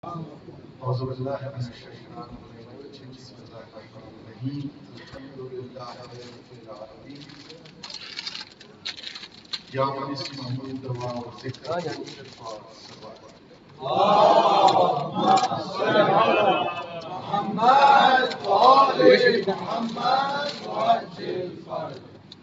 أعوذ بالله من الشيطان الرجيم بسم الله الرحمن الرحيم الحمد لله رب العالمين يا من اسمه الدواء والذكر والشفاء والصلاة اللهم صل على محمد وآل محمد وعجل فرج.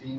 3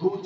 2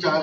4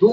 2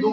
2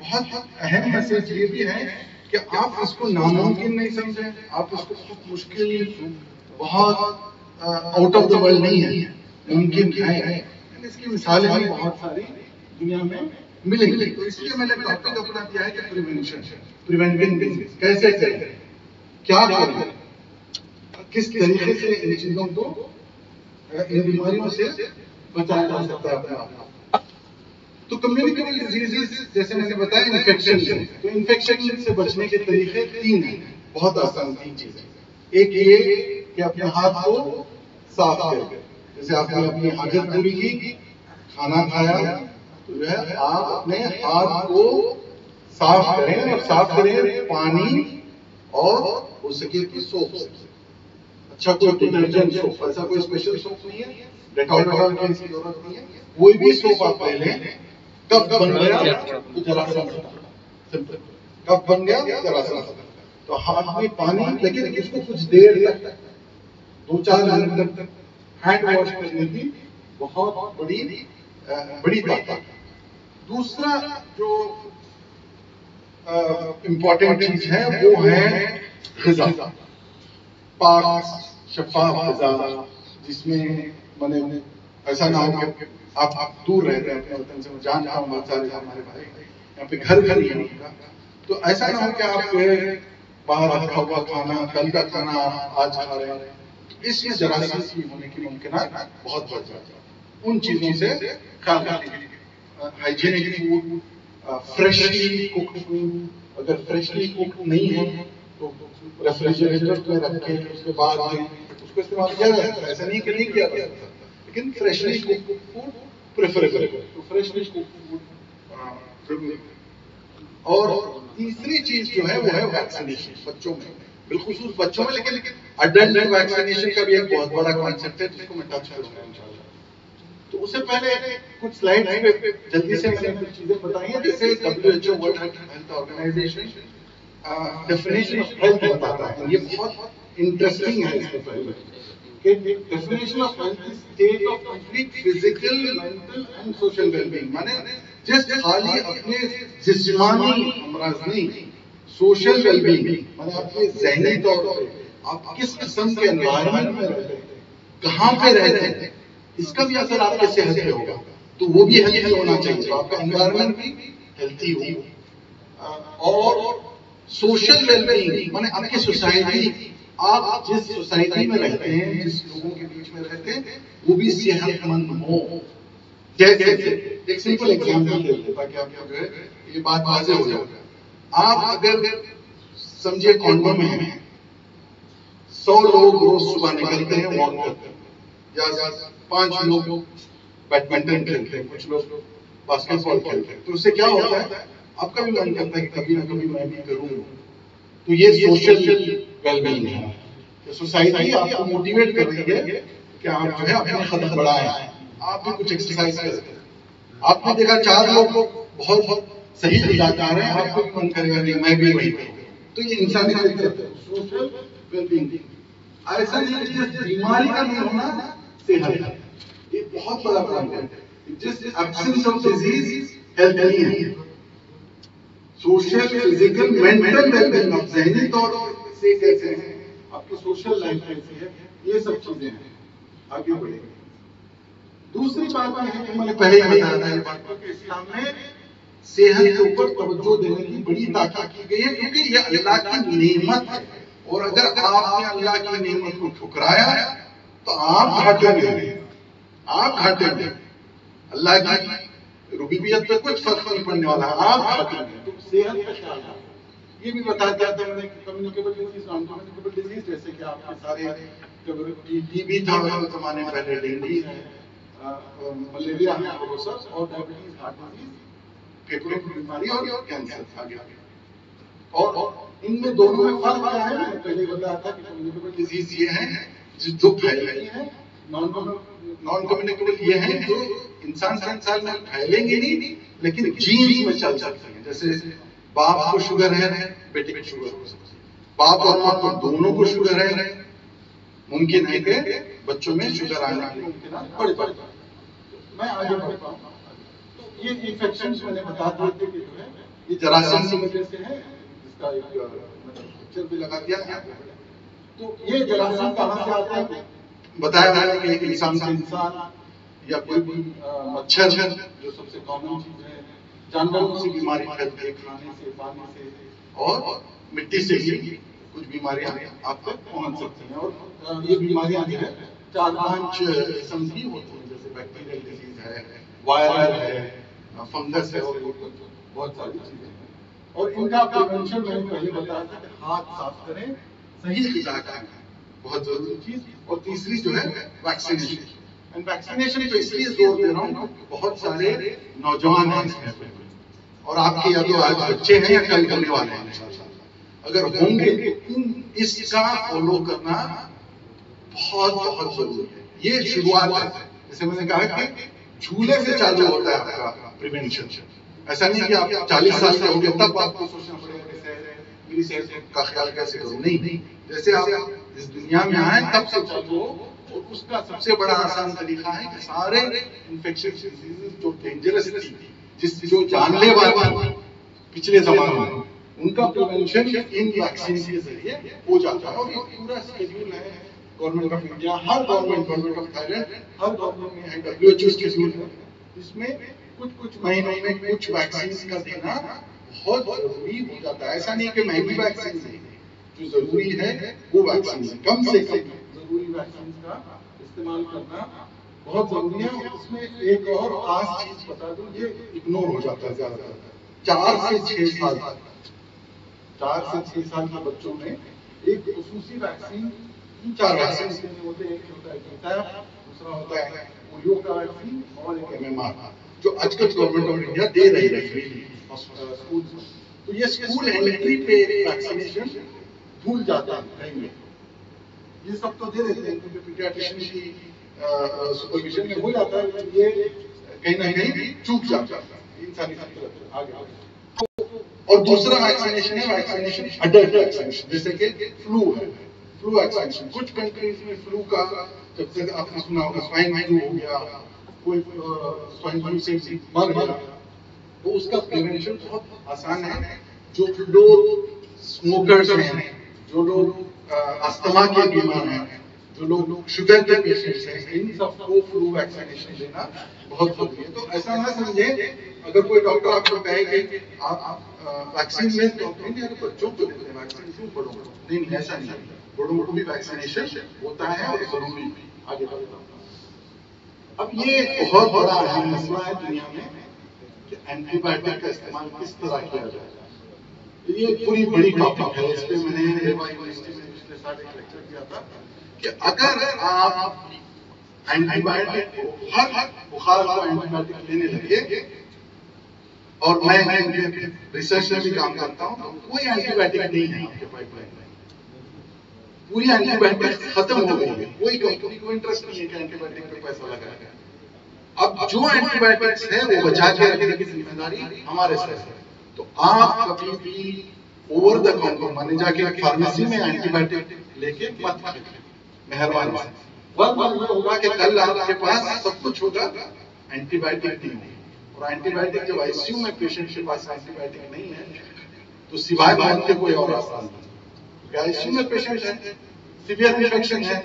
بہت اہم میسج یہ بھی ہے کہ آپ اس کو ناممکن نہیں سمجھیں، آپ اس کو بہت مشکل، بہت آؤٹ آف دا ورلڈ نہیں ہے، ممکن ہے. اس کی مثالیں بھی بہت ساری دنیا میں ملیں گی. تو اس لیے میں نے ٹاپک اپنا دیا ہے کہ پریونشن، پریونٹنگ ڈیزیز کیسے کریں، کیا کریں، کس طریقے سے ان چیزوں کو، ان بیماریوں سے بچایا جا سکتا ہے اپنے آپ کو. تو کمیونیکیبل ڈیزیزز جیسے میں نے بتایا انفیکشن، تو انفیکشن سے بچنے کے طریقے 3 ہیں، بہت آسان 3 چیزیں. ایک یہ کہ اپنے ہاتھ کو صاف کریں، جیسے آپ نے اپنی حاجت پوری کی، کھانا کھایا، تو جو ہے آپ اپنے ہاتھ کو صاف کریں، اور صاف کریں پانی اور ہو سکے تو سوپ سے. اچھا کوئی ڈٹرجنٹ سوپ، ایسا کوئی اسپیشل سوپ نہیں ہے، ڈیٹول کی اس کی ضرورت نہیں ہے، کوئی بھی سوپ آپ لے لیں. کب بن گیا تو جراثیم ہٹا، کب بن گیا جراثیم ہٹا. تو ہاتھ میں پانی، لیکن اس کو کچھ دیر تک 2-4 منٹ تک ہینڈ واش کرنے کی بہت بڑی بات ہے. دوسرا جو امپورٹنٹ چیز ہے وہ ہے غذا، پاک شفاف غذا، جس میں ایسا نہ ہو کہ آپ دور رہتے ہیں اپنے وطن سے. جانتا ہوں بہت سارے ہمارے بھائی یہاں پہ گھر ہی ان کا، تو ایسا نہ ہو کہ آپ باہر رکھا ہوا کھانا، کل کا کھانا آج کھا رہے ہیں، اس میں جراثیم ہونے کی ممکنات بہت بڑھ جاتی ہیں. ان چیزوں سے خیال رکھیں. Hygienic food, freshly cooked food, اگر فریشلی کوکڈ نہیں ہے تو ریفریجریٹر میں رکھ کے اس کے بعد اس کو استعمال کیا جا سکتا ہے. ایسا نہیں کہ نہیں کیا جا سکتا، لیکن فریشلی کوکڈ فوڈ پریفریبل ہے. تو فریشلی کوکڈ فوڈ. اور تیسری چیز جو ہے وہ ہے ویکسینیشن بچوں میں، بالخصوص بچوں میں، لیکن اڈلٹ ویکسینیشن کا بھی ایک بہت بڑا کانسیپٹ ہے جس کو میں ٹچ کروں گا انشاءاللہ. تو اس سے پہلے کچھ سلائڈ پہ جلدی سے میں نے کچھ چیزیں بتائی ہیں، جیسے WHO world health organization definition of health بتاتا ہے. یہ بہت انٹرسٹنگ ہے. اس سے پہلے کہ definition of health is state of complete physical, mental and social well being. مانے جس خالی اپنے جسمانی امراض نہیں، سوشل ویل بینگ مانے آپ کے ذہنی طور پہ آپ کس قسم کے انوائرمنٹ میں رہتے ہیں، کہاں پہ رہتے ہیں، اس کا بھی اثر آپ کے صحت پہ ہوگا. تو وہ بھی ہیلتھی ہونا چاہیے، آپ کا انوائرمنٹ بھی ہیلتھی ہو. اور سوشل ویل بینگ مانے آپ کی سوسائٹی، آپ جس سوسائٹی میں رہتے ہیں، جس لوگوں کے بیچ میں رہتے ہیں، وہ بھی صحت مند ہو. جیسے ایک سمپل ایگزامپل دے دیں تاکہ آپ کو جو ہے یہ بات واضح ہو جائے. آپ اگر سمجھے کانگو میں ہیں، 100 لوگ روز صبح نکلتے ہیں واک کرتے ہیں، یا 5 لوگ بیڈمنٹن کھیلتے ہیں، کچھ لوگ باسکٹ بال کھیلتے ہیں، تو اس سے کیا ہوتا ہے، آپ کا بھی من کرتا ہے کہ کبھی نہ کبھی میں بھی کروں. تو یہ سوشل ویل بینگ ہے. سوسائٹی آپ کو موٹیویٹ کر رہی ہے کہ آپ جو ہے اپنے قدم بڑھائیں، آپ بھی کچھ ایکسرسائز کریں. آپ نے دیکھا 4 لوگ بہت صحیح غذا کھا رہے ہیں، آپ کو بھی من کرے گا کہ میں بھی وہی کروں. تو یہ انسانی فطرت ہے، سوشل ویل بینگ. ایسا نہیں کہ جس بیماری کا نہیں ہونا صحت ہے، یہ بہت بڑا پوائنٹ ہے. جس ایبسنس آف ڈیزیز ہیلتھ نہیں ہے. Social, physical, mental well being, آپ ذہنی طور سے کیسے ہیں، آپ کی سوشل لائف کیسی ہے، یہ سب چیزیں ہیں. آگے بڑھیں. دوسری بات یہ ہے کہ میں نے پہلے ہی بتایا تھا یہ بات کہ اسلام میں صحت کے اوپر توجہ دینے کی بڑی تاکید کی گئی ہے، کیونکہ یہ اللہ کی نعمت ہے. اور اگر آپ نے اللہ کی نعمت کو ٹھکرایا تو آپ گھاٹے میں ہیں، آپ گھاٹے میں. اللہ کی ربوبیت پہ کچھ فرق نہیں پڑنے والا ہے، آپ گھاٹے میں. تو صحت کا خیال رکھیں. یہ بھی بتایا جاتا ہے میں نے communicable disease, naan communicable disease, جیسے کہ آپ کے سارے ٹی بی تھا زمانے میں پہلے، ڈینگی ہے، ملیریا ہے، اور ڈائبٹیز، ہارٹ ڈیزیز، پھیپھڑوں کی بیماری اور کینسر. آگے اور ان میں دونوں میں فرق کیا ہے؟ میں پہلے بتایا تھا کہ کمیونیکیبل ڈیزیز یہ ہیں جو پھیلتی ہیں، نان کمیونیکیبل یہ ہیں جو انسان سے انسان میں پھیلیں گے نہیں لیکن جینز میں چل سکتے ہیں. جیسے باپ کو شوگر ہے، بیٹے کو شوگر ہو سکتی ہے. باپ اور ماں کو دونوں کو شوگر ہے، ممکن ہے کہ بچوں میں شوگر آنے کی ممکنات بڑھ جائے. میں آگے بڑھتا ہوں. تو یہ انفیکشن میں نے بتا دیے تھے کہ جو ہے یہ جراثیم کی وجہ سے ہے، اس کا ایک پکچر بھی لگا دیا ہے. تو یہ جراثیم کہاں سے آتا ہے؟ بتایا میں نے کہ ایک انسان سے انسان یا کوئی بھی مچھر جو سب سے کامن چیز ہے، جانوروں سے بیماری پھیلتی ہے، کھانے سے، پانی سے اور مٹی سے بھی کچھ بیماریاں آپ تک پہنچ سکتی ہیں. اور یہ بیماریاں جو ہے 4-5 قسم کی ہوتی ہیں، جیسے بیکٹیریل ڈیزیز ہے، وائرل ہے، فنگس ہے، اور بہت ساری چیزیں ہیں. اور ان کا پریونشن میں نے پہلے بتایا تھا کہ ہاتھ صاف کریں، صحیح غذا کھائیں، بہت ضروری چیز. اور تیسری جو ہے ویکسینیشن. ویکسینیشن پہ اس لیے زور دے رہا ہوں کہ بہت سارے نوجوان ہیں اس میں، اور آپ کے یا تو آج بچے ہیں یا کل ہونے والے ہیں، اگر ہوں گے اس کا فالو کرنا بہت بہت ضروری ہے. یہ شروعات ہے، جیسے میں نے کہا کہ جھولے سے چالو ہوتا ہے آپ کا پریونشن. ایسا نہیں کہ آپ 40 سال کے ہو گے تب آپ کو سوچنا پڑے گا کہ میری صحت کا خیال کیسے کروں. نہیں، جیسے آپ اس دنیا میں آئے تب سے چالو ہو. اور اس کا سب سے بڑا آسان طریقہ ہے کہ سارے انفیکشن ڈیزیز جو ڈینجرس تھی، جو جان لیوا تھی پچھلے زمانے میں، ان کا پریونشن ان ویکسین کے ذریعے ہو جاتا ہے. اور یہ پورا اسکیڈول ہے گورنمنٹ آف انڈیا، ہر گورنمنٹ آف تھائی لینڈ، ہر گورنمنٹ میں ہے. WHO اسکیڈول ہے، اس میں کچھ مہینوں میں کچھ ویکسین کا دینا بہت ضروری ہو جاتا ہے. ایسا نہیں کہ مہنگی ویکسین نہیں، جو ضروری ہے وہ ویکسین ہے. کم سے کم ضروری ویکسین کا استعمال کرنا بہت ضروری ہے. اس میں ایک اور خاص چیز بتا دوں، یہ اگنور ہو جاتا ہے زیادہ تر. 4 سے 6 سال کے بچوں میں ایک خصوصی ویکسین، 4 ویکسین ہوتے ہیں. ایک ہوتا ہے ٹیٹا، دوسرا ہوتا ہے پولیو کا ویکسین، اور ایک MMR، جو آج کل گورنمنٹ آف انڈیا دے رہی ہے فری اسکول میں. تو یہ اسکول انٹری پہ ویکسینیشن بھول جاتا ہے. یہ سب تو دے دیتے ہیں کیونکہ پیڈیاٹریشن کی سپرویژن میں ہو جاتا ہے، لیکن یہ کہیں نہ کہیں چوک جاتا ہے انسانی فطرت آگے. اور دوسرا ویکسینیشن ہے ویکسینیشن اڈلٹ ویکسینیشن، جیسے کہ فلو ہے، فلو ویکسینیشن. کچھ کنٹریز میں فلو کا، جب سے آپ نے سنا ہوگا سوائن فلو ہو گیا، کوئی سوائن فلو سے مر گیا، تو اس کا پریونشن بہت آسان ہے. جو لوگ اسموکرز ہیں، جو لوگ استھما کے بیمار ہیں، جو لوگ شوگر کے پیشنٹس ہیں، ان سب کو فلو ویکسینیشن دینا بہت ضروری ہے. تو ایسا نہ سمجھے اگر کوئی ڈاکٹر آپ کو کہے کہ آپ ویکسین لیں تو بچوں کو دیتے ہیں ویکسین، کیوں بڑوں کو نہیں؟ ایسا نہیں ہے، بڑوں کو بھی ویکسینیشن ہوتا ہے اور ضروری آگے بڑھتا. اب یہ بہت بڑا اہم مسئلہ ہے دنیا میں کہ اینٹی بایوٹک کا استعمال کس طرح کیا جائے. یہ پوری بڑی ٹاپک ہے. اس پہ میں نے یونیورسٹی میں پچھلے سال ایک لیکچر دیا تھا کہ اگر آپ اینٹی بایوٹک کو، ہر بخار کو اینٹی بایوٹک لینے لگے، اور میں ریسرچ میں بھی کام کرتا ہوں، تو کوئی اینٹی بایوٹک نہیں ہے آپ کے پائپ لائن میں. پوری اینٹی بایوٹک ختم ہو گئی ہے. کوئی کمپنی کو انٹرسٹ نہیں ہے کہ اینٹی بایوٹک پہ پیسہ لگائے. اب جو اینٹی بایوٹکس ہے وہ بچا کے رکھنے کی ذمہ داری ہمارے ساتھ ہے. تو آپ کبھی بھی اوور دا کاؤنٹر مانے جا کے فارمیسی میں اینٹی بایوٹک لے کے مت کھائیے، مہربانی سے. ورنہ یہ ہوگا کہ کل آپ کے پاس سب کچھ ہوگا، اینٹی بایوٹک نہیں ہوگی. اور اینٹی بایوٹک جب ICU میں پیشنٹ کے پاس اینٹی بایوٹک نہیں ہے تو سوائے موت کے کوئی اور راستہ نہیں. ICU میں پیشنٹ ہے، سیویئر انفیکشن ہے،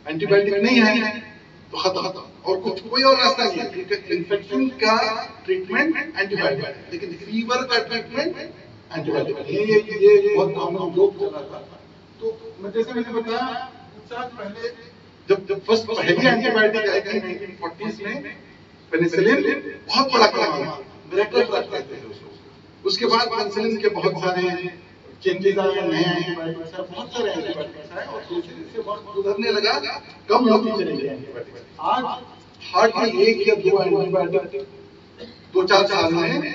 اینٹی بایوٹک نہیں ہے تو ختم. اور کچھ کوئی اور راستہ نہیں ہے، کیونکہ انفیکشن کا ٹریٹمنٹ اینٹی بایوٹک ہے، لیکن فیور کا ٹریٹمنٹ اینٹی بایوٹک ہے. یہ بہت کامن جوک چلا تھا. تو جیسے میں نے بتایا کچھ سال پہلے جب فرسٹ پہلی اینٹی بایوٹک آئی تھی 1940s میں، پینیسلن بہت بڑا کام تھا، میریکل ڈرگ کہتے تھے اس کو. اس کے بعد پینیسلن کے بہت سارے چینجز آئے، نئے اینٹی بایوٹکس آئے، بہت سارے اینٹی بایوٹکس آئے، اور جیسے جیسے وقت گزرنے لگا کم ہوتی چلی گئی اینٹی بایوٹکس. آج ہارڈلی 1 یا 2 اینٹی بایوٹک 2-4 سال میں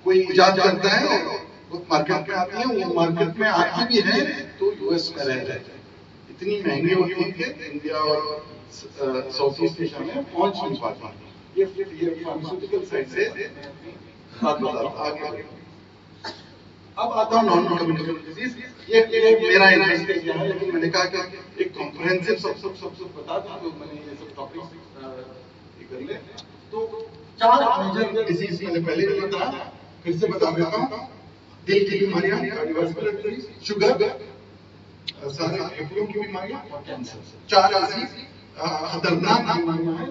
کوئی ایجاد کرتا ہے اور وہ مارکیٹ میں آتی ہے. وہ مارکیٹ میں آتی بھی ہے تو US میں رہ جاتی ہے. اتنی مہنگی ہوتی ہے کہ انڈیا اور ساؤتھ ایسٹ ایشیا میں پہنچ نہیں پاتی. یہ فارماسیوٹیکل سائڈ سے بات بتاتا آگے. اب آتا ہوں نان کمیونیکیبل ڈیزیز. یہ میرا انٹرسٹ ہے، لیکن میں نے کہا کہ ایک کمپریہنسو سب بتا دوں تو میں نے یہ سب ٹاپکس کر لیں. تو 4 میجر ڈیزیز میں نے پہلے بھی بتایا. پھر سے بتا دیتا ہوں، دل کی بیماریاں، کارڈیوواسکولر ڈیزیز، شوگر، سارے پھیپھڑوں کی بیماریاں اور کینسر، 4 ایسی خطرناک بیماریاں ہیں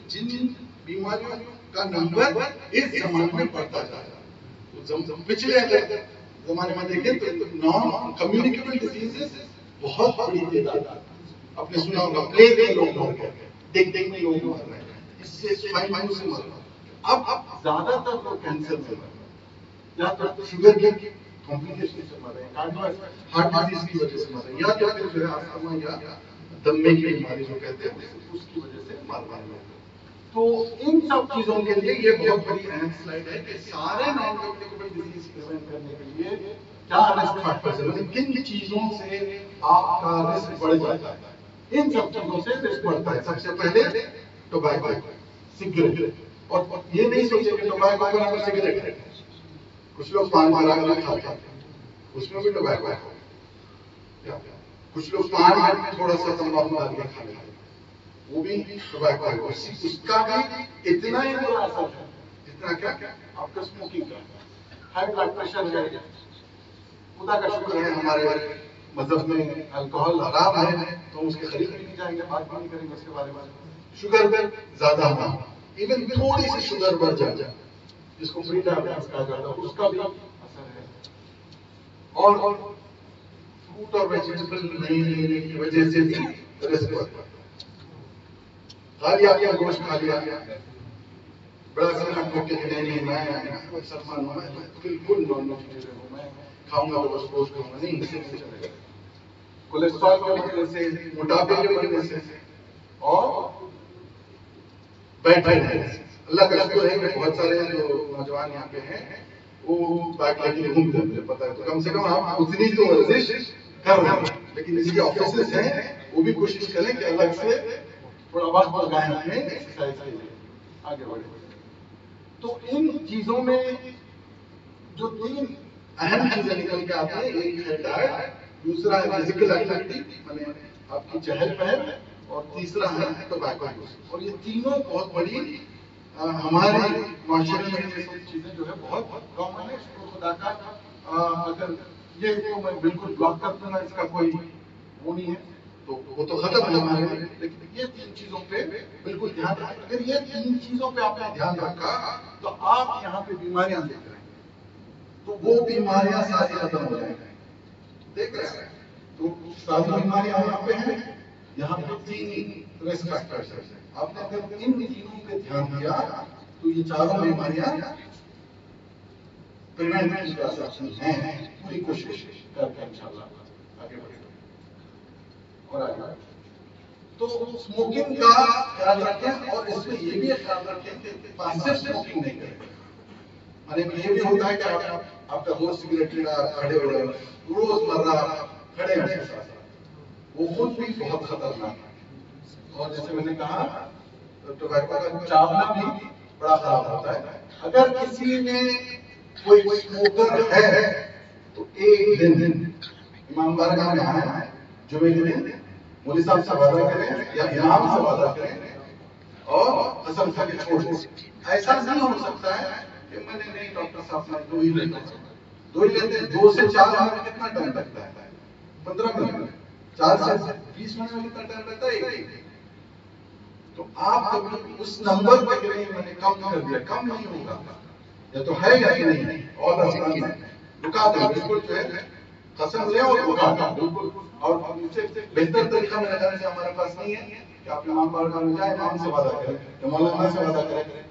جن بیماریوں کا نمبر اس زمانے میں بڑھتا جا رہا ہے۔ پچھلے اگر زمانے میں دیکھیں تو نان کمیونیکیبل ڈیزیزز بہت بڑی تعداد، آپ نے سنا ہوگا پلیگ میں لوگ مر گئے، دیکھ میں لوگ مر رہے ہیں، اس سے سوائن فلو سے مر رہے ہیں۔ اب زیادہ تر لوگ کینسر سے مر رہے ہیں، یا تو شوگر کی کمپلیکیشن سے مر رہے ہیں، ہارٹ ڈیزیز کی وجہ سے مر رہے ہیں، یا تو پھر جو ہے آستما یا دمے کی بیماری جو کہتے ہیں اس کی وجہ سے مر رہے ہیں۔ تو ان سب چیزوں کے لیے یہ بہت بڑی اہم سلائڈ ہے کہ سارے نان کمیونیکیبل ڈیزیز پریونٹ کرنے کے لیے کیا رسک فیکٹرز ہیں، مطلب کن چیزوں سے آپ کا رسک بڑھ جاتا ہے۔ ان سب چیزوں سے رسک بڑھتا ہے۔ سب سے پہلے ٹوبیکو، سگریٹ، اور یہ نہیں سوچے کہ ٹوبیکو کا نام سگریٹ ہے، کچھ لوگ پان ملا کر کھاتے ہیں، اس میں بھی ٹوبیکو ہے، کچھ لوگ پان میں تھوڑا سا تمباکو ڈال کے کھاتے ہیں، وہ بھی ٹوبیکو ہے، اس کا بھی اتنا ہی برا اثر ہے جتنا کیا آپ کا اسموکنگ کا۔ ہائی بلڈ پریشر ہے، خدا کا شکر ہے ہمارے مذہب میں الکوہل حرام ہے تو ہم اس کے قریب بھی نہیں جائیں گے، بات بھی نہیں کریں گے اس کے بارے میں۔ شوگر زیادہ ہونا، ایون تھوڑی سی شوگر بڑھ جائے جس کو پری ڈائبٹیز کہا جاتا ہے، اس کا بھی اثر ہے۔ اور فروٹ اور ویجیٹیبل نہیں لینے کی وجہ سے بھی رسک بڑھتا ہے۔ خالی آپ نے گوشت کھا لیا، بڑا سنا ٹھوک کے نہیں میں سلمان ہوں، میں بالکل نان ویجیٹیرین ہوں، میں کھاؤں گا تو بس گوشت کھاؤں گا، نہیں، اسے نہیں چلے گا۔ کولیسٹرول کی وجہ سے، موٹاپے کی وجہ سے، اور بیٹھ رہے ہیں۔ اللہ کا شکر ہے کہ بہت سارے جو نوجوان یہاں پہ ہیں وہ بائک لے کے گھومتے ہیں، مجھے پتا ہے، تو کم سے کم آپ اتنی تو ورزش کر رہے ہیں، لیکن اس کے آفیسز ہیں وہ بھی کوشش کریں کہ الگ سے تھوڑا وقت لگائیں اپنے ایکسرسائز کے لیے، آگے بڑھیں۔ تو ان چیزوں میں جو 3 اہم چیزیں نکل کے آتی ہیں، ایک ہے ڈائٹ، دوسرا ہے فزیکل ایکٹیویٹی یعنی آپ کی چہل پہل، اور تیسرا ہے ٹوبیکو یوز۔ اور یہ تینوں بہت بڑی ہمارے معاشرے میں یہ سب چیزیں جو ہے بہت کامن ہے۔ شکر خدا کا اگر یہ تو میں بالکل بلاک کر دوں گا، اس کا کوئی وہ نہیں ہے تو وہ تو ختم ہے ہمارے لیے، لیکن یہ 3 چیزوں پہ بالکل دھیان رکھیں۔ اگر یہ 3 چیزوں پہ آپ نے دھیان رکھا تو آپ یہاں پہ بیماریاں دیکھ رہے ہیں تو وہ بیماریاں ساری ختم ہو جائیں گی، دیکھ رہے ہیں تو ساری بیماریاں یہاں پہ ہیں۔ یہاں پہ 3 رسک فیکٹرز ہیں، آپ نے اگر ان تینوں پہ دھیان دیا تو یہ چاروں بیماریاں پریونٹ کی جا سکتی ہیں، پوری کوشش کر کے انشاءاللہ آگے بڑھیں اور آگے۔ تو اسموکنگ کا خیال رکھیں، اور اس میں یہ بھی خیال رکھیں کہ پاسو اسموکنگ نہیں کریں۔ مطلب یہ بھی ہوتا ہے کہ آپ کا دوست سگریٹ لے رہا، کھڑے ہو رہے، روز مرہ کھڑے ہیں، وہ خود بھی بہت خطرناک ہے۔ اور جیسے میں نے کہا ٹوبیکو کا چاولنا بھی بڑا خراب ہوتا ہے۔ اگر کسی میں کوئی اسموکر ہے تو ایک دن امام بارگاہ میں آئے، جمعے کے دن مولوی صاحب سے وعدہ کریں یا امام سے وعدہ کریں اور قسم کھا کے چھوڑ دیں۔ ایسا نہیں ہو سکتا ہے کہ میں نے نہیں ڈاکٹر صاحب میں 2 ہی لیتا ہوں، 2 ہی لیتے ہیں، 2 سے 4 منٹ میں کتنا ٹائم لگتا ہے؟ 15 منٹ، 4 سے 20 منٹ میں کتنا ٹائم لگتا ہے؟ ایک۔ تو آپ کبھی اس نمبر پہ کہ نہیں میں نے کم کر دیا، کم نہیں ہوگا، یا تو ہے یا نہیں، اور آسان ہے، رکا دیں، بالکل جو ہے قسم لیں اور رکا دیں بالکل۔ اور اس سے بہتر طریقہ میرے خیال سے ہمارے پاس نہیں ہے کہ آپ امام بارگاہ میں جائیں، امام سے وعدہ کریں یا مولانا سے وعدہ کریں۔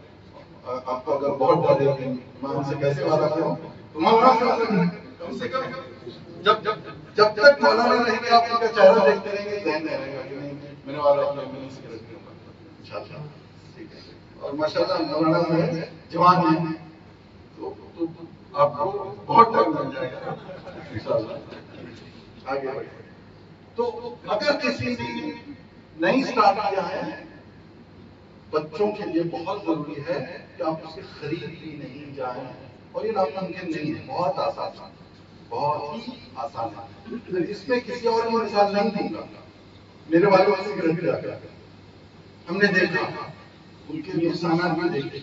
آپ کو اگر بہت ڈر ہے کہ امام سے کیسے وعدہ کروں تو مولانا سے وعدہ کریں، کم سے کم جب تک مولانا رہیں گے آپ ان کا چہرہ دیکھتے رہیں گے، ذہن میں رہے گا کہ نہیں میں نے وعدہ کیا، میں نہیں سگریٹ پیوں گا انشاءاللہ، ٹھیک ہے۔ اور ماشاءاللہ مولانا جو ہے جوان ہیں تو آپ کو بہت ٹائم مل جائے گا انشاءاللہ، آگے بڑھیں۔ تو اگر کسی نے نہیں اسٹارٹ کیا ہے، بچوں کے لیے بہت ضروری ہے کہ آپ اسے خرید بھی نہیں جائیں، اور یہ ناممکن نہیں ہے، بہت آسان ہے، بہت ہی آسان ہے۔ اس میں کسی اور کی مثال نہیں دوں گا، میرے والد سگریٹ پیا کرتے، ہم نے دیکھا ان کے نقصانات بھی دیکھے،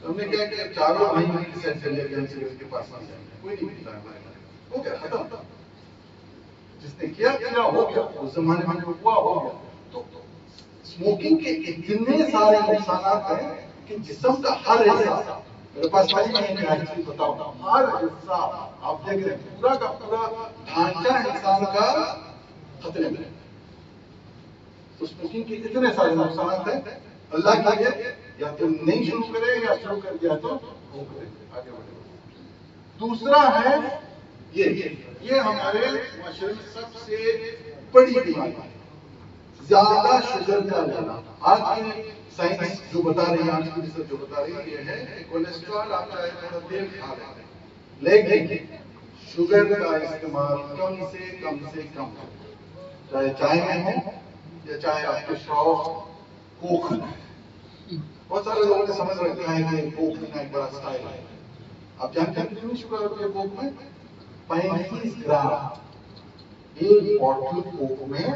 ہم نے کیا کہ چاروں بھائی کی سیٹ سے لے کے ہم سے اس کے پاس نہیں جائیں گے، کوئی نہیں ملتا ہمارے پاس، ہو گیا ختم. جس نے کیا ہو گیا، اس زمانے میں ہوا ہو گیا. تو اسموکنگ کے اتنے سارے نقصانات ہیں کہ جسم کا ہر حصہ، میرے پاس چیز بتاؤ، ہر حصہ آپ دیکھ رہے ہیں پورا کا پورا ڈھانچہ انسان کا خطرے میں ہے. تو اسموکنگ کے اتنے سارے نقصانات ہیں. اللہ کے لیے یا تو نہیں شروع کرے یا شروع کر دیا تو وہ کرے آگے بڑھے. دوسرا ہے یہ ہمارے معاشرے میں سب سے بڑی بیماری ہے، زیادہ شوگر کا لینا. آج کی سائنس جو بتا رہی ہے، آج کی ریسرچ جو بتا رہی ہے یہ ہے کہ کولیسٹرول آپ چاہے تھوڑا تیل کھا لیں لیکن شوگر کا استعمال کم سے کم چاہے چائے میں ہو یا چاہے آپ کے شوق کوک میں. بہت سارے لوگوں نے سمجھ رکھا ہے کہ کوک پینا ایک بڑا اسٹائل ہے. آپ جانتے ہیں کتنی شوگر ہوتی ہے کوک میں؟ 35 گرام. ایک بوتل کوک میں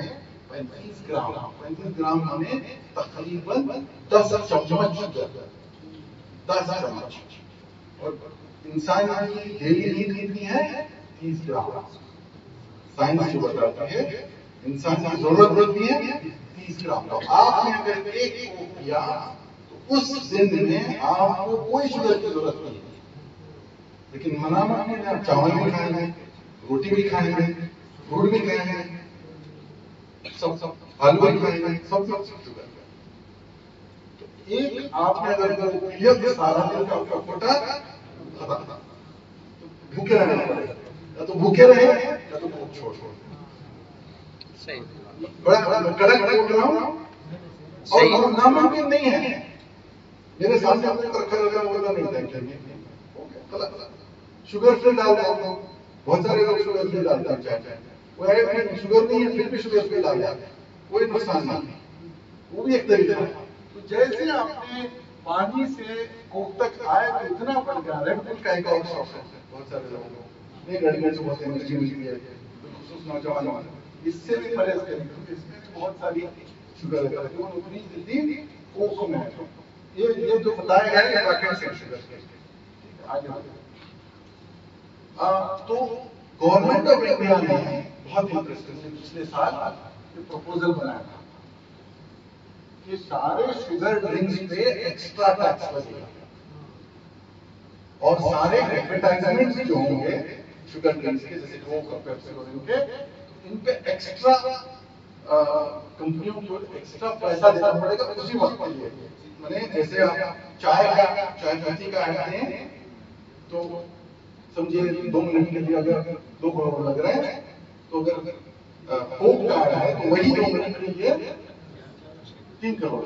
35 گرام ہمیں تقریباً 10 چمچ شوگر. 10 چمچ. اور انسان کی ڈیلی نیڈ کتنی ہے؟ 30 گرام. سائنس جو بتاتی ہے انسان کی ضرورت ہوتی ہے 30 گرام. تو آپ نے اگر ایک کوک پیا تو اس دن میں آپ کو کوئی شوگر کی ضرورت نہیں ہے. لیکن منع مت کریں، آپ چاول بھی کھائیں گے، روٹی بھی کھائیں گے، فروٹ بھی کھائیں گے، سب آلو بھی کھائیں گے، سب شوگر. تو ایک آپ نے اگر پیا تو سارا دن کا آپ کا کوٹا ختم. بھوکے رہنا پڑے گا، یا تو بھوکے رہے یا تو بھوک چھوڑ. بڑا کڑک بول رہا ہوں اور ناممکن نہیں ہے. میرے سامنے آپ نے رکھا رکھا ہوگا نہیں تھا. شوگر فری ڈال دو، بہت سارے لوگ شوگر فری ڈالتے ہیں چائے. وہ شوگر نہیں ہے پھر بھی شوگر فری ڈال دیا، کوئی نقصان نہیں، وہ بھی ایک طریقہ ہے. تو جیسے آپ نے پانی سے کوک تک آئے تو اتنا بڑھ گیا. ریڈ بل کا ایک اور شوق ہے بہت سارے لوگوں کو، نہیں ریڈ بل سے بہت انرجی ملتی ہے، خصوص نوجوانوں. اس سے بھی پرہیز کریں کیونکہ اس میں بھی بہت ساری شوگر ہے، اتنی جلدی کوک میں یہ جو بتایا گیا ہے پیکٹ سے شوگر کے. آگے تو گورنمنٹ آف انڈیا نے بہت انٹرسٹنگ پچھلے سال پروپوزل بنایا تھا کہ سارے شوگر ڈرنکس پہ ایکسٹرا ٹیکس لگے گا اور سارے ایڈورٹائزمنٹ جو ہوں گے شوگر ڈرنکس کے جیسے کوک اور پیپسی اور ان پہ ایکسٹرا کمپنیوں کو ایکسٹرا پیسہ دینا پڑے گا اسی وقت کے لیے. میں نے جیسے آپ چائے پتی کا ایڈ دیں تو سمجھیے 2 منٹ کے لیے اگر 2 کروڑ لگ رہے ہیں تو اگر کوک کا ایڈ ہے تو وہی 2 منٹ کے لیے 3 کروڑ.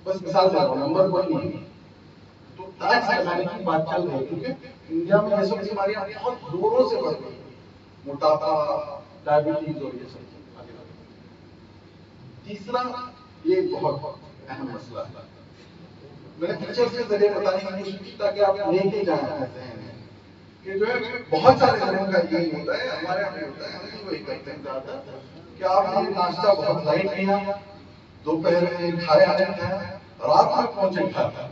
بس مثال دے رہا ہوں، نمبر وہی نہیں. تو ٹیکس لگانے کی بات چل رہی ہے کیونکہ انڈیا میں یہ سب بیماریاں بہت زوروں سے بڑھ رہی ہیں، موٹاپا، ڈائبٹیز اور یہ سب. تیسرا یہ بہت اہم مسئلہ ہے، میں نے پکچر کے ذریعے بتانے کی کوشش کی تاکہ آپ لے کے جائیں ذہن میں کہ جو ہے بہت سارے لوگوں کا یہی ہوتا ہے، ہمارے یہاں بھی ہوتا ہے، ہم بھی وہی کرتے ہیں زیادہ کہ آپ نے ناشتہ بہت لائٹ کیا، دوپہر میں کھایا نہیں کھایا، رات میں پہنچے کھاتا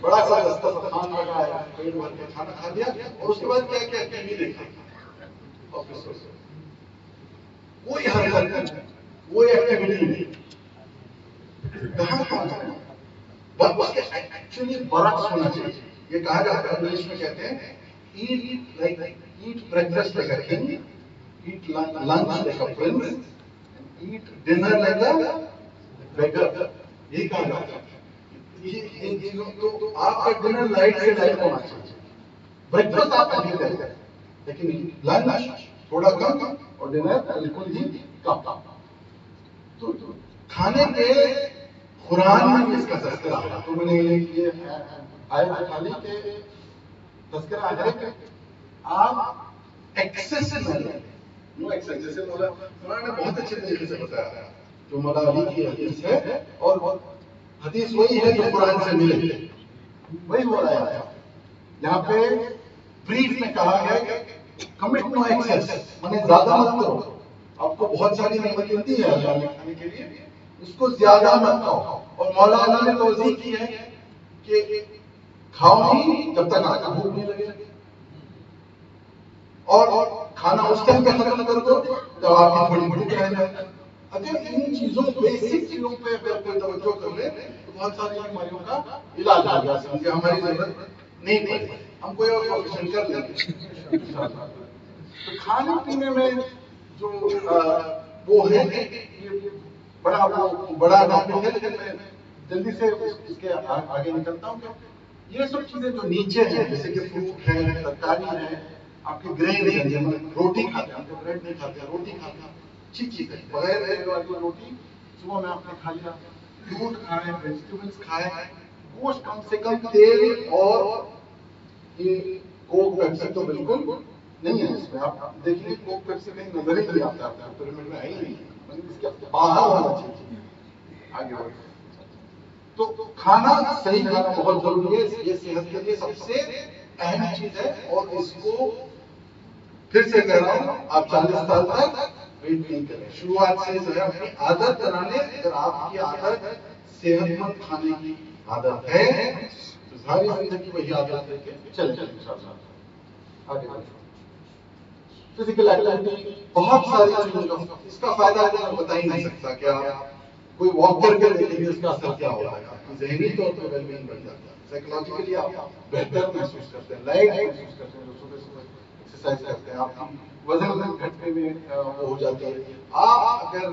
بڑا سا دسترخوان لگا ہے، پیٹ بھر کے کھانا کھا لیا اور اس کے بعد کیا کیا ٹی وی دیکھا، کوئی حرکت نہیں، کوئی ایکٹیویٹی نہیں. کہاں پہنچنا بس ایکچولی برعکس ہونا چاہیے. یہ کہا جاتا ہے انگلش میں کہتے ہیں eat breakfast like a king, eat lunch like a prince, eat dinner like a beggar. یہ کہا جاتا ہے. تو آپ کا ڈنر لائٹ سے لائٹ ہونا چاہیے. بریکفاسٹ آپ نہیں کرتے لیکن لنچ تھوڑا کم اور ڈنر بالکل ہی کم. تو کھانے کے قرآن میں بھی اس کا تذکرہ ہے. تو میں نے یہ آیت خالی کے تذکرہ ہے کہ آپ ایکسس میں لیں. جیسے مولانا نے بہت اچھے طریقے سے بتایا جو مولا علی کی حدیث ہے، اور حدیث وہی ہے جو قرآن سے ملے، وہی ہو رہا ہے. یہاں پہ بریف میں کہا گیا کہ کمٹ نو ایکسس، مانے زیادہ مت کرو. آپ کو بہت ساری نعمت ملتی ہے اللہ نے کھانے کے لیے، اس کو زیادہ مت کھاؤ. اور مولانا نے توضیح کی ہے کہ کھاؤ نہیں جب تک آپ کو بھوک نہیں لگے، اور کھانا اس ٹائم پہ ختم کر دو جب آپ کی تھوڑی بھوک رہ جائے. اگر ان چیزوں بیسک چیزوں پہ اگر کوئی توجہ کر لے تو بہت ساری بیماریوں کا علاج ہو جا سکتا ہے. ہماری ضرورت نہیں پڑے، ہم کوئی اور پروفیشن کر لیں گے. تو کھانے پینے میں جو وہ ہے بڑا ٹاپک ہے، لیکن میں جلدی سے اس کے آگے نکلتا ہوں. کہ یہ سب چیزیں جو نیچے ہیں جیسے کہ فروٹ ہے، ترکاری ہے، آپ کے گرینز ہیں، روٹی کھاتے ہیں، آپ کو بریڈ نہیں کھاتے ہیں، روٹی کھاتے ہیں، اچھی چیز ہے. بغیر تیل والی روٹی صبح میں آپ نے کھا لیا. فروٹ کھائیں، ویجیٹیبلس کھائیں، گوشت کم سے کم. تیل اور یہ کوک پیپسی تو بالکل نہیں ہے اس میں. آپ دیکھیں گے کوک پیپسی کہیں نظر ہی نہیں آتا، آپ کو پیرامڈ میں ہے ہی نہیں، اس کے باہر ہونا چاہیے. آگے بڑھ تو کھانا صحیح کھانا بہت ضروری ہے. یہ صحت کے لیے سب سے اہم چیز ہے. اور اس کو پھر سے کہہ رہا ہوں، آپ 40 سال تک ویٹ نہیں کریں. شروعات سے جو ہے اپنی عادت بنانے. اگر آپ کی عادت صحت مند کھانے کی عادت ہے تو ساری زندگی وہی عادت لے کے چلیں گے انشاءاللہ. آگے بڑھیں. فزیکل ایکٹیویٹی بہت ساری چیزیں، اس کا فائدہ میں بتا ہی نہیں سکتا. کہ آپ کوئی واک کر کے دیکھیں گے اس کا اثر کیا ہوتا ہے. آپ کی ذہنی طور پر ویل بینگ بڑھ جاتا ہے، سائیکولوجیکلی آپ بہتر محسوس کرتے ہیں، لائٹ محسوس کرتے ہیں. صبح صبح ایکسرسائز کرتے ہیں، آپ کی وزن گھٹنے میں وہ ہو جاتی ہے. آپ اگر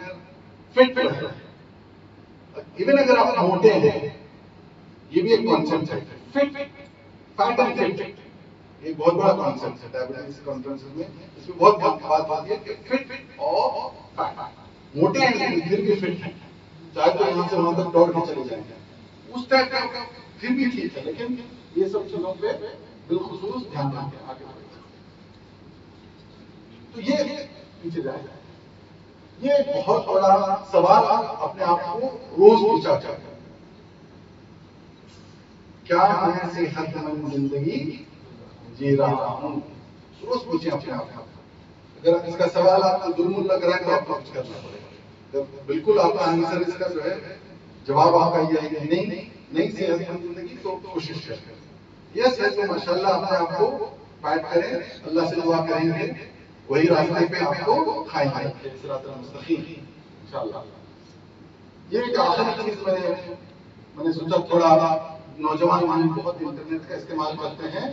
فٹ رہتے ہیں، ایون اگر آپ موٹے ہیں، یہ بھی ایک کانسیپٹ ہے. فٹ فیٹ اینڈ فٹ ایک بہت بڑا کانسیپٹ ہے ڈائبٹیز کانفرنس میں. اس میں بہت بات ہوتی ہے کہ فٹ اور فیٹ. موٹے ہیں پھر بھی فٹ ہیں، چاہے تو یہاں سے وہاں تک دوڑ کے چلے جائیں گے، اس ٹائپ کا پھر بھی ٹھیک ہے. لیکن یہ سب چیزوں پہ بالخصوص دھیان دیں گے. آگے تو یہ پیچھے جائے. یہ بہت بڑا سوال اپنے آپ کو روز پوچھا جاتا ہے، کیا میں صحت مند زندگی جی رہا ہوں؟ روز پوچھیں اپنے آپ کو. اگر اس کا سوال آپ کو ظلم لگ رہا ہے تو آپ کو کچھ کرنا پڑے گا. بالکل آپ کا آنسر اس کا جو ہے جواب آپ کا یہ ہے کہ نہیں صحت مند زندگی، تو کوشش کریں. یس ہے تو ماشاء اللہ اپنے آپ کو فائٹ کریں، اللہ سے دعا کریں گے وہی راستے پہ آپ کو کھائیں گے صراط المستقیم انشاءاللہ. یہ ایک آخری چیز میں نے سوچا تھوڑا نوجوان بہت انٹرنیٹ کا استعمال کرتے ہیں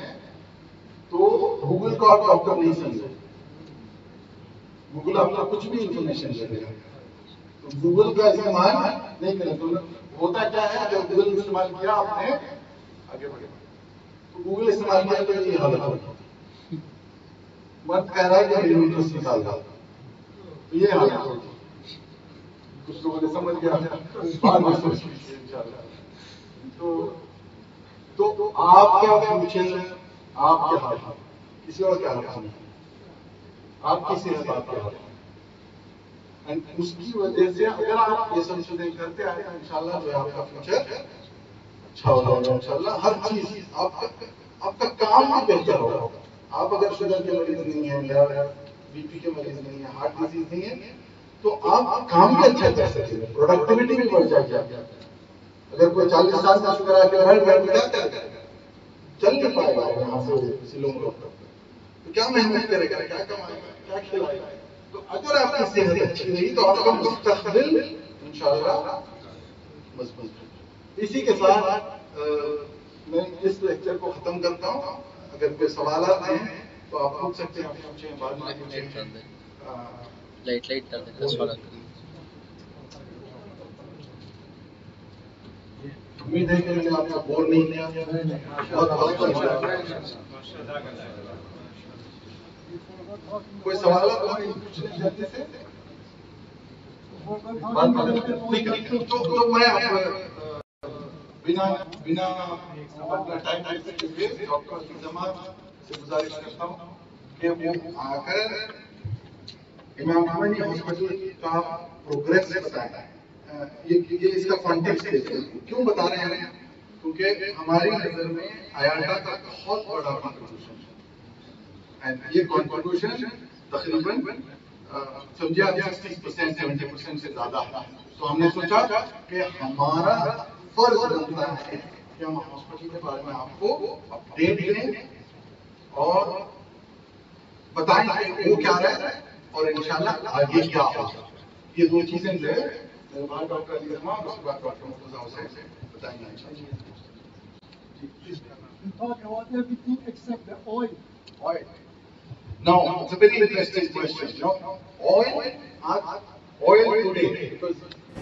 تو گوگل کو آپ ڈاکٹر نہیں سمجھو. گوگل آپ کو کچھ بھی انفارمیشن دے دے گا، تو گوگل کا استعمال نہیں کریں. تو ہوتا کیا ہے، اگر گوگل استعمال کیا آپ نے آگے بڑھے تو گوگل استعمال کیا تو یہ حالت ہوگی. مرد کہہ رہا ہے کہ میری یونیورس نکال رہا، تو یہ حالت ہوگی. کچھ لوگوں نے سمجھ گیا بعد میں سوچ لیجیے انشاءاللہ. تو آپ کیا فیوچر، آپ کیا حال، کسی اور کیا حال نہیں، آپ کی صحت آپ کے ہاتھ میں. اس کی وجہ سے اگر آپ یہ سب چیزیں کرتے آئے تو انشاءاللہ جو ہے آپ کا فیوچر اچھا ہو جائے گا انشاءاللہ. ہر چیز آپ کا کام بھی بہتر ہوگا. آپ اگر شوگر کے مریض نہیں ہیں یا بی پی کے مریض نہیں ہیں، ہارٹ ڈیزیز نہیں ہے، تو آپ کام بھی اچھا کر سکیں گے، پروڈکٹیوٹی بھی بڑھ جائے گی. اگر کوئی 40 سال کا شوگر آ کے بیٹھ گیا تو کیا کرے گا؟ چل نہیں پائے گا یہاں سے سلوں کو، تو کیا محنت کرے گا، کیا کمائے گا، کیا کھلائے گا؟ تو اگر آپ کی صحت اچھی رہی تو آپ کا مستقبل انشاءاللہ مضبوط ہے. اسی کے ساتھ میں اس لیکچر کو ختم کرتا ہوں. اگر کوئی سوالات ہیں تو آپ پوچھ سکتے ہیں، پوچھیں، بعد میں پوچھیں. لائٹ کر دیتا سوالات. امید ہے کہ میں نے آپ کو بور نہیں کیا. کوئی سوالات پوچھنے جلدی سے تو میں بنا اپنا ٹائم ہوئے ڈاکٹر انتظامات سے گزارش کرتا ہوں کہ وہ آ کر امام خمینی ہاسپٹل کا پروگریس بتائیں. یہ اس کا کانٹیکسٹ دیکھیں کیوں بتا رہے ہیں، کیونکہ ہماری نظر میں آیاٹا کا بہت بڑا کنٹریبیوشن ہے. یہ کنٹریبیوشن تقریباً سمجھے آپ 60% 70% سے زیادہ ہے. تو ہم نے سوچا کہ ہمارا فرض بنتا ہے کہ ہم ہاسپٹل کے بارے میں آپ کو اپڈیٹ دیں اور بتائیں کہ وہ کیا رہا ہے اور انشاءاللہ آگے کیا ہوگا. یہ دو چیزیں جو ہے میرے بعد ڈاکٹر علی رحمان اور اس کے بعد ڈاکٹر مرتضیٰ حسین بتائیں گے انشاءاللہ. We talk about everything except the oil. Oil. Now, it's a very interesting question. You know, oil today, because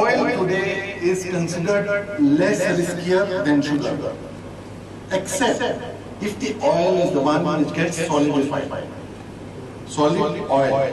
oil today is considered less riskier than sugar, except if the oil is the one which gets solidified. Solid oil.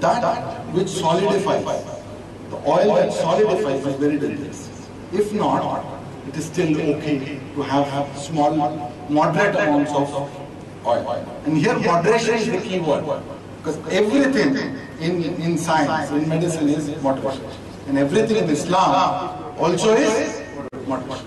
that which solidifies. The oil that solidifies is very dangerous. If not, it is still okay to have small, moderate amounts of oil. And here moderation is the key word. Because everything in science, in medicine is moderation. And everything in Islam also is moderation.